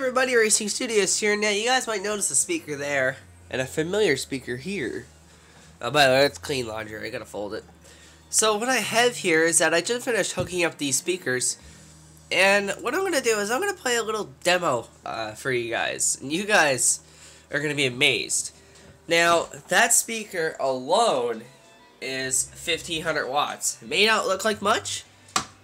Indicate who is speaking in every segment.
Speaker 1: Everybody, Racing Studios here. Now, you guys might notice a speaker there and a familiar speaker here. Oh, by the way, it's clean laundry. I gotta fold it. So, what I have here is that I just finished hooking up these speakers, and what I'm gonna do is I'm gonna play a little demo for you guys, and you guys are gonna be amazed. Now, that speaker alone is 1500 watts. It may not look like much,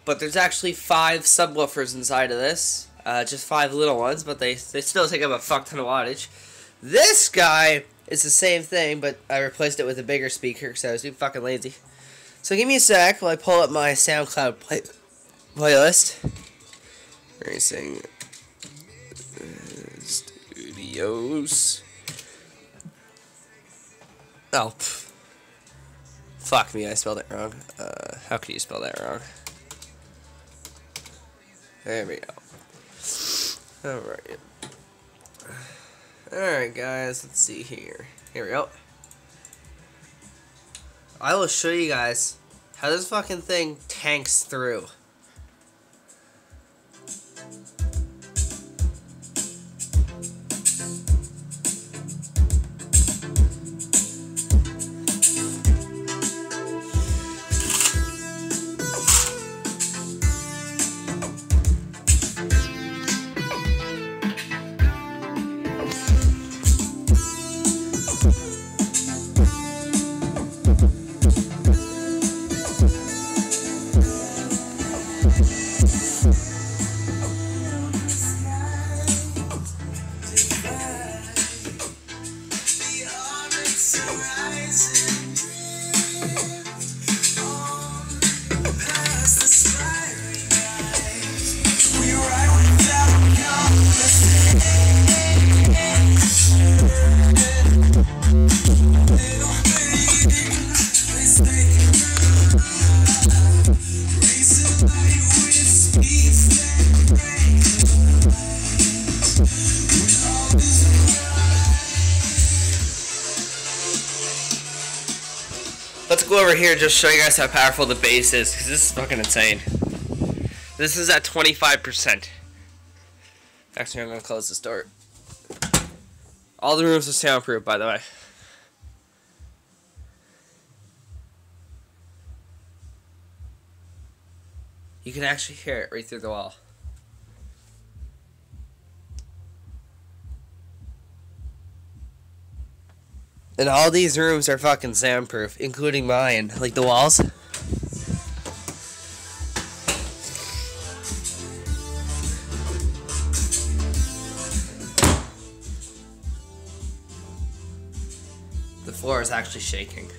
Speaker 1: but there's actually 5 subwoofers inside of this. Just 5 little ones, but they still take up a fuck ton of wattage. This guy is the same thing, but I replaced it with a bigger speaker because I was too fucking lazy. So give me a sec while I pull up my SoundCloud playlist. Racing Studios. Oh, fuck me, I spelled it wrong. How could you spell that wrong? There we go. Alright guys, let's see here. Here we go. I will show you guys how this fucking thing tanks through. Let's go over here and just show you guys how powerful the bass is, because this is fucking insane. This is at 25%. Actually, I'm going to close this door. All the rooms are soundproof, by the way. You can actually hear it right through the wall. And all these rooms are fucking soundproof, including mine, like the walls. The floor is actually shaking.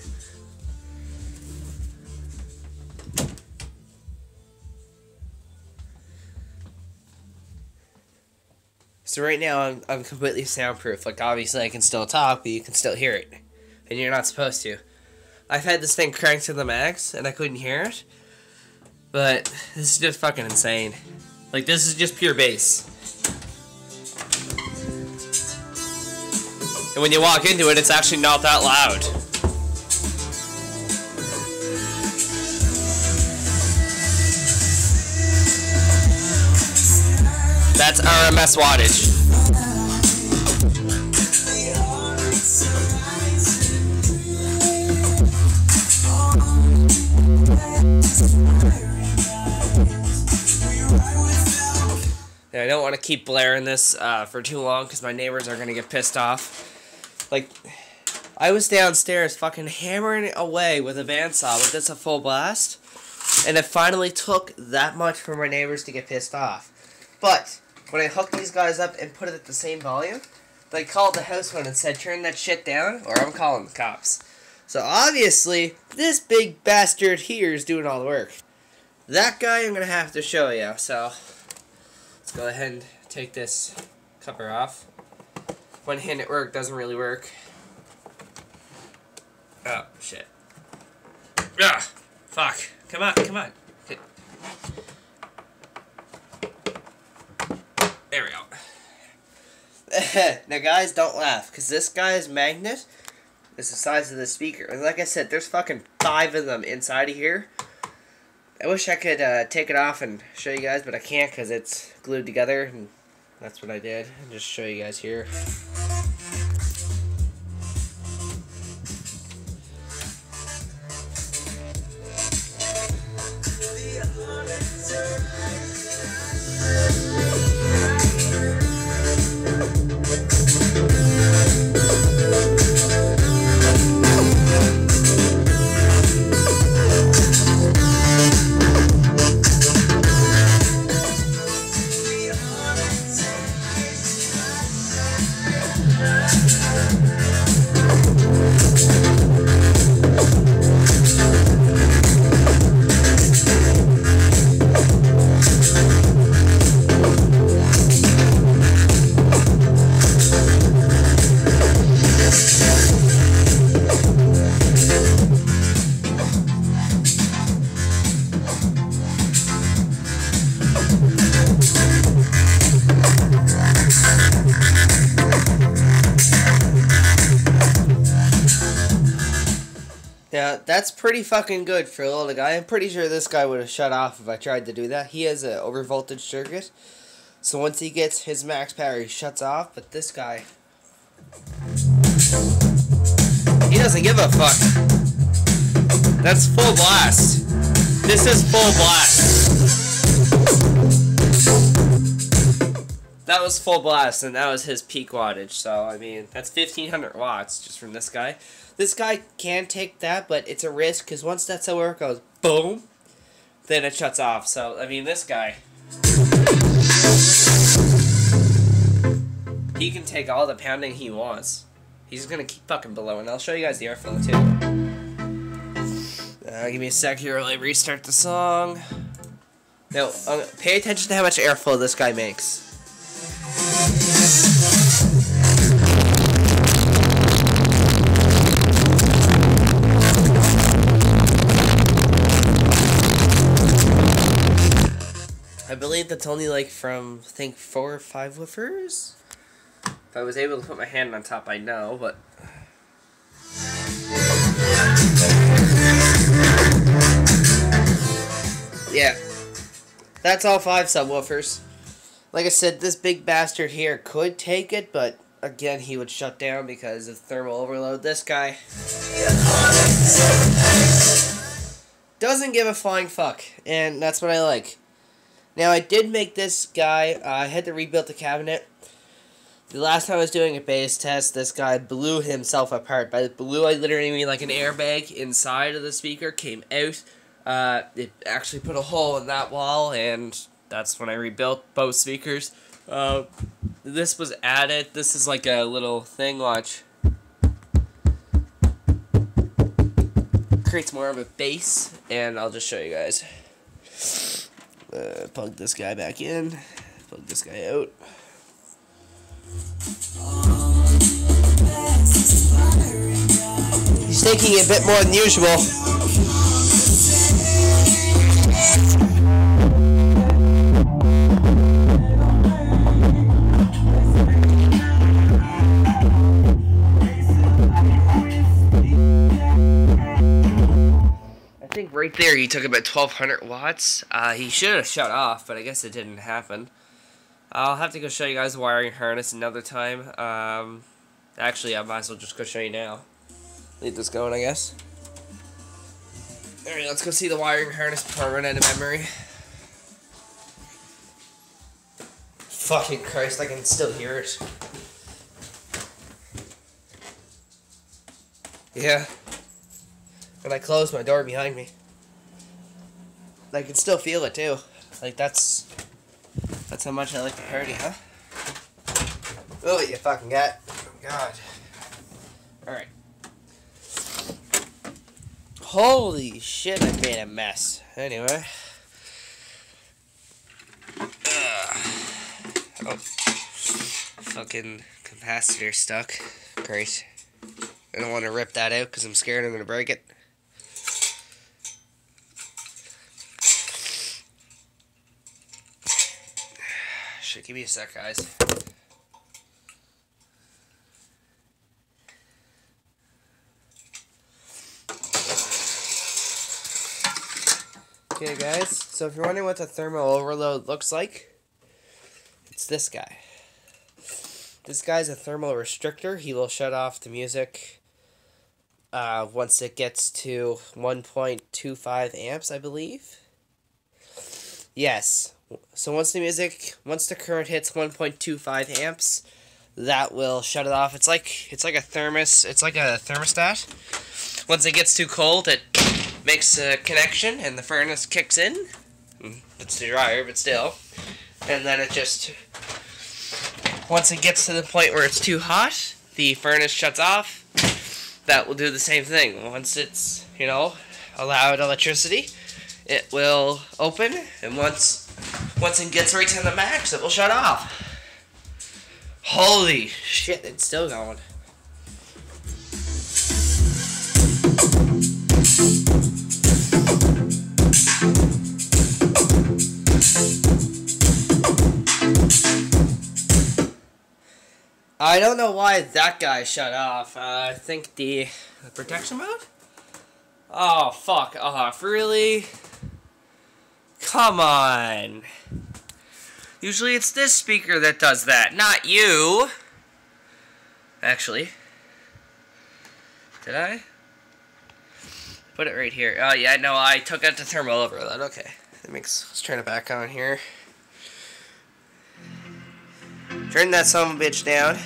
Speaker 1: So right now, I'm completely soundproof. Like, obviously I can still talk, but you can still hear it. And you're not supposed to. I've had this thing cranked to the max, and I couldn't hear it. But this is just fucking insane. Like, this is just pure bass. And when you walk into it, it's actually not that loud. That's RMS wattage. Yeah, I don't want to keep blaring this for too long because my neighbors are going to get pissed off. Like, I was downstairs fucking hammering away with a bandsaw with this at full blast, and it finally took that much for my neighbors to get pissed off. But when I hooked these guys up and put it at the same volume, they called the house phone and said, turn that shit down or I'm calling the cops. So obviously, this big bastard here is doing all the work. That guy I'm going to have to show you, so let's go ahead and take this cover off. One hand at work doesn't really work. Oh, shit. Ah, fuck. Come on, come on. Okay. There we go. Now guys, don't laugh, because this guy's magnet is the size of the speaker. And like I said, there's fucking 5 of them inside of here. I wish I could take it off and show you guys, but I can't because it's glued together. And That's what I did. I'll just show you guys here. Yeah, that's pretty fucking good for a little guy. I'm pretty sure this guy would have shut off if I tried to do that. He has an overvoltage circuit, so once he gets his max power, he shuts off. But this guy, he doesn't give a fuck. That's full blast. This is full blast. That was full blast, and that was his peak wattage. So, I mean, that's 1,500 watts just from this guy. This guy can take that, but it's a risk, because once that silver goes boom, then it shuts off. So, I mean, this guy, he can take all the pounding he wants. He's going to keep fucking blowing. I'll show you guys the airflow, too. Give me a sec here while I restart the song. Now, pay attention to how much airflow this guy makes. I believe that's only like from, I think, 4 or 5 woofers. If I was able to put my hand on top, I'd know, but... yeah. That's all 5 subwoofers. Like I said, this big bastard here could take it, but again, he would shut down because of thermal overload. This guy doesn't give a flying fuck, and that's what I like. Now, I did make this guy, I had to rebuild the cabinet. The last time I was doing a bass test, this guy blew himself apart. By blew, I literally mean like an airbag inside of the speaker came out. It actually put a hole in that wall, and that's when I rebuilt both speakers. This was added. This is like a little thing, watch. Creates more of a bass, and I'll just show you guys. Plug this guy back in. Plug this guy out. He's taking it a bit more than usual. I think right there he took about 1,200 watts. He should have shut off, but I guess it didn't happen. I'll have to go show you guys the wiring harness another time. Actually, I might as well just go show you now. Leave this going, I guess. Alright, let's go see the wiring harness before I run out of memory. Fucking Christ, I can still hear it. Yeah. When I close my door behind me. I can still feel it too. Like that's how much I like to party, huh? Oh, you fucking got. Oh, God. Alright. Holy shit, I made a mess. Anyway. Oh. Fucking capacitor stuck. Great. I don't want to rip that out because I'm scared I'm going to break it. Shit, give me a sec, guys. Okay, guys, so if you're wondering what the thermal overload looks like, it's this guy. This guy's a thermal restrictor. He will shut off the music once it gets to 1.25 amps, I believe. Yes. So once the current hits 1.25 amps, that will shut it off. It's like a thermostat. Once it gets too cold, it makes a connection and the furnace kicks in. It's the dryer, but still. And then it just, once it gets to the point where it's too hot, the furnace shuts off. That will do the same thing. Once it's, allowed electricity, it will open, and once it gets right to the max, it will shut off. Holy shit, it's still going. I don't know why that guy shut off. I think the protection mode? Oh, fuck off. Really? Come on. Usually it's this speaker that does that, not you. Actually. Did I? Put it right here. Oh, yeah, no, I took out the thermal overload. Okay. Let's turn it back on here. Turn that son of a bitch down.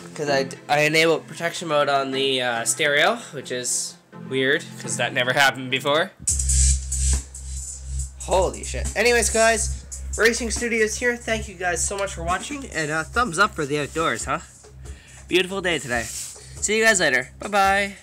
Speaker 1: Because I enabled protection mode on the stereo, which is weird, because that never happened before. Holy shit. Anyways, guys, Racing Studios here. Thank you guys so much for watching, and thumbs up for the outdoors, huh? Beautiful day today. See you guys later. Bye-bye.